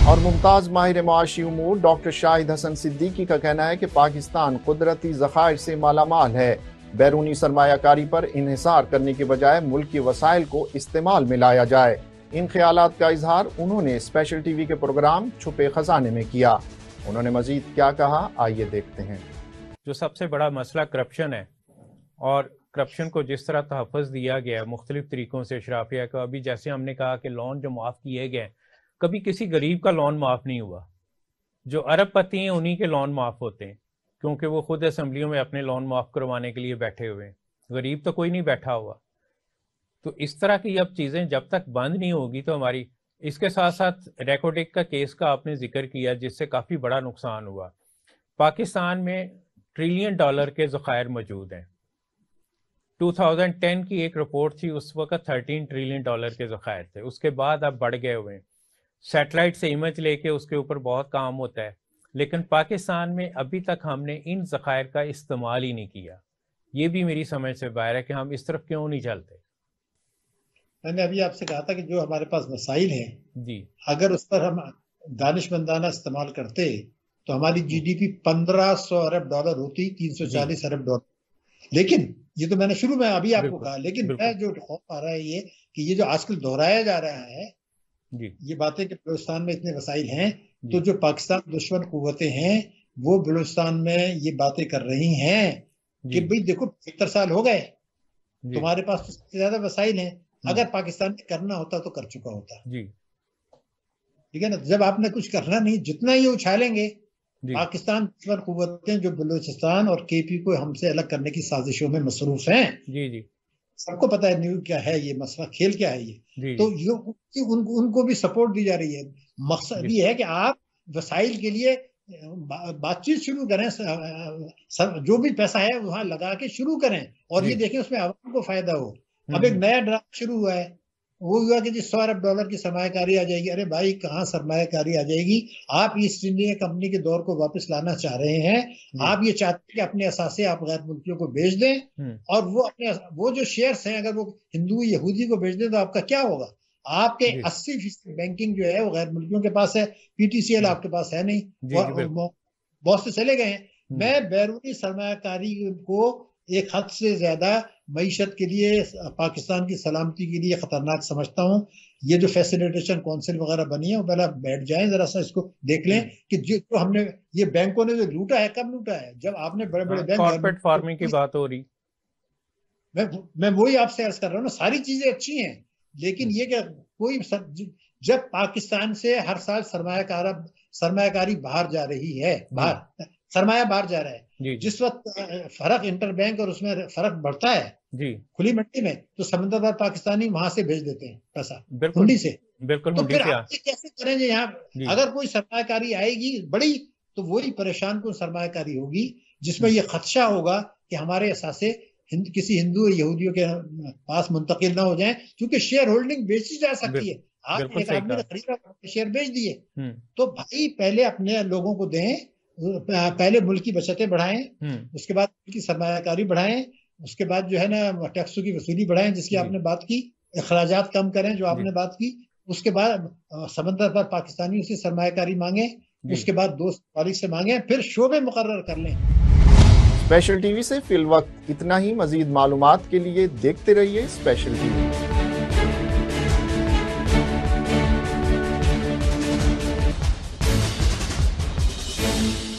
اور ممتاز ماہر معاشی امور ڈاکٹر شاہد حسن صدیقی کا کہنا ہے کہ پاکستان قدرتی ذخائر سے مالا مال ہے، بیرونی سرمایہ کاری پر انحصار کرنے کے بجائے ملکی وسائل کو استعمال میں لایا جائے۔ ان خیالات کا اظہار انہوں نے اسپیشل ٹی وی کے پروگرام چھپے خزانے میں کیا۔ انہوں نے مزید کیا کہا، آئیے دیکھتے ہیں۔ جو سب سے بڑا مسئلہ کرپشن ہے، اور کرپشن کو جس طرح تحفظ دیا گیا ہے مختلف طریقوں سے اشرافیہ کا، ابھی جیسے ہم نے کہا کہ لون جو معاف کیے گئے، کبھی کسی غریب کا لون معاف نہیں ہوا۔ جو ارب پتی ہیں انہی کے لون معاف ہوتے ہیں، کیونکہ وہ خود اسمبلیوں میں اپنے لون معاف کروانے کے لیے بیٹھے ہوئے ہیں، غریب تو کوئی نہیں بیٹھا ہوا۔ تو اس طرح کی اب چیزیں جب تک بند نہیں ہوگی تو ہماری، اس کے ساتھ ساتھ ریکوڈک کا کیس کا آپ نے ذکر کیا جس سے کافی بڑا نقصان ہوا۔ پاکستان میں $1 ٹریلین کے ذخائر موجود ہیں۔ 2010 کی ایک رپورٹ تھی، اس وقت $13 ٹریلین کے ذخائر تھے، اس کے بعد اب بڑھ گئے ہوئے ہیں۔ سیٹلائٹ سے امیج لے کے اس کے اوپر بہت کام ہوتا ہے، لیکن پاکستان میں ابھی تک ہم نے ان ذخائر کا استعمال ہی نہیں کیا۔ یہ بھی میری سمجھ سے باہر ہے کہ ہم اس طرف کیوں نہیں چلتے۔ میں نے ابھی آپ سے کہا تھا کہ جو ہمارے پاس وسائل ہیں، جی، اگر اس پر ہم دانش مندانہ استعمال کرتے تو ہماری جی ڈی پی $1500 ارب ہوتی، $340 ارب۔ لیکن یہ تو میں نے شروع میں ابھی آپ کو کہا، لیکن میں جو خوف آ رہا ہے یہ کہ یہ جو آج کل دہرایا جا رہا ہے یہ باتیں کہ بلوچستان میں اتنے وسائل ہیں، تو جو پاکستان دشمن قوتیں ہیں وہ بلوچستان میں یہ باتیں کر رہی ہیں کہ بھئی دیکھو 70 سال ہو گئے، تمہارے پاس تو سب سے زیادہ وسائل ہیں، اگر پاکستان نے کرنا ہوتا تو کر چکا ہوتا۔ ٹھیک ہے نا، جب آپ نے کچھ کرنا نہیں، جتنا یہ اچھالیں گے پاکستان دشمن قوتیں جو بلوچستان اور کے پی کو ہم سے الگ کرنے کی سازشوں میں مصروف ہیں۔ سب کو پتا ہے نیو کیا ہے، یہ مسئلہ کھیل کیا ہے یہ، تو ان کو بھی سپورٹ دی جا رہی ہے۔ مقصد یہ ہے کہ آپ وسائل کے لیے بات چیت شروع کریں، جو بھی پیسہ ہے وہاں لگا کے شروع کریں، اور یہ دیکھیں اس میں عوام کو فائدہ ہو۔ اب ایک نیا ڈرامہ شروع ہوا ہے، وہ ہوا کہ $100 ارب کی سرمایہ کاری آ جائے گی۔ ارے بھائی کہاں سرمایہ کاری آ جائے گی؟ آپ ایسٹ انڈیا کمپنی کے دور کو واپس لانا چاہ رہے ہیں، آپ یہ چاہتے ہیں کہ اپنے اثاثے آپ غیر ملکیوں کو بیچ دیں، اور وہ جو شیئرز ہیں اگر وہ ہندو یہودی کو بیچ دیں تو آپ کا کیا ہوگا؟ آپ کے 80% بینکنگ جو ہے وہ غیر ملکیوں کے پاس ہے، پی ٹی سی ایل آپ کے پاس ہے نہیں، بہت سے چلے گئے ہیں۔ میں بیرونی سرمایہ کاری کو ایک حد سے زیادہ معیشت کے لیے، پاکستان کی سلامتی کے لیے خطرناک سمجھتا ہوں۔ یہ جو فیسیلیٹیشن کونسل وغیرہ بنی ہے وہ پہلے بیٹھ جائیں، ذرا سا اس کو دیکھ لیں کہ جو ہم نے یہ بینکوں نے جو لوٹا ہے، کب لوٹا ہے؟ جب آپ نے بڑے بڑے بینک، کارپوریٹ فارمنگ کی بات ہو رہی، میں وہی آپ سے عرض کر رہا ہوں نا، ساری چیزیں اچھی ہیں، لیکن یہ کہ کوئی جب پاکستان سے ہر سال سرمایہ کاری باہر جا رہی ہے، سرمایہ باہر جا رہا ہے، جس وقت فرق انٹر بینک اور اس میں فرق بڑھتا ہے کھلی منڈی میں، تو سمندر بار پاکستانی وہاں سے بھیج دیتے ہیں پیسہ منڈی سے۔ تو پھر آپ کیسے کریں گے؟ یہاں اگر کوئی سرمایہ کاری آئے گی بڑی، تو وہی پریشان کن سرمایہ کاری ہوگی جس میں یہ خدشہ ہوگا کہ ہمارے اثاثے کسی ہندو یا یہودیوں کے پاس منتقل نہ ہو جائیں، کیونکہ شیئر ہولڈنگ بیچی جا سکتی ہے۔ آپ ایک آدمی نے خریدا، شیئر بیچ دیے، تو بھائی پہلے اپنے لوگوں کو دیں، پہلے ملک کی بچتیں بڑھائیں، اس کے بعد ملک کی سرمایہ کاری بڑھائیں، اس کے بعد جو ہے نا ٹیکسوں کی وصولی بڑھائیں جس کی آپ نے بات کی، اخراجات کم کریں جو آپ نے بات کی، اس کے بعد سمندر پر پاکستانیوں سے سرمایہ کاری مانگیں، اس کے بعد دوست ممالک سے مانگیں، پھر شعبے مقرر کر لیں۔ اسپیشل ٹی وی سے فی الوقت اتنا ہی۔ مزید معلومات کے لیے دیکھتے رہیے اسپیشل ٹی وی۔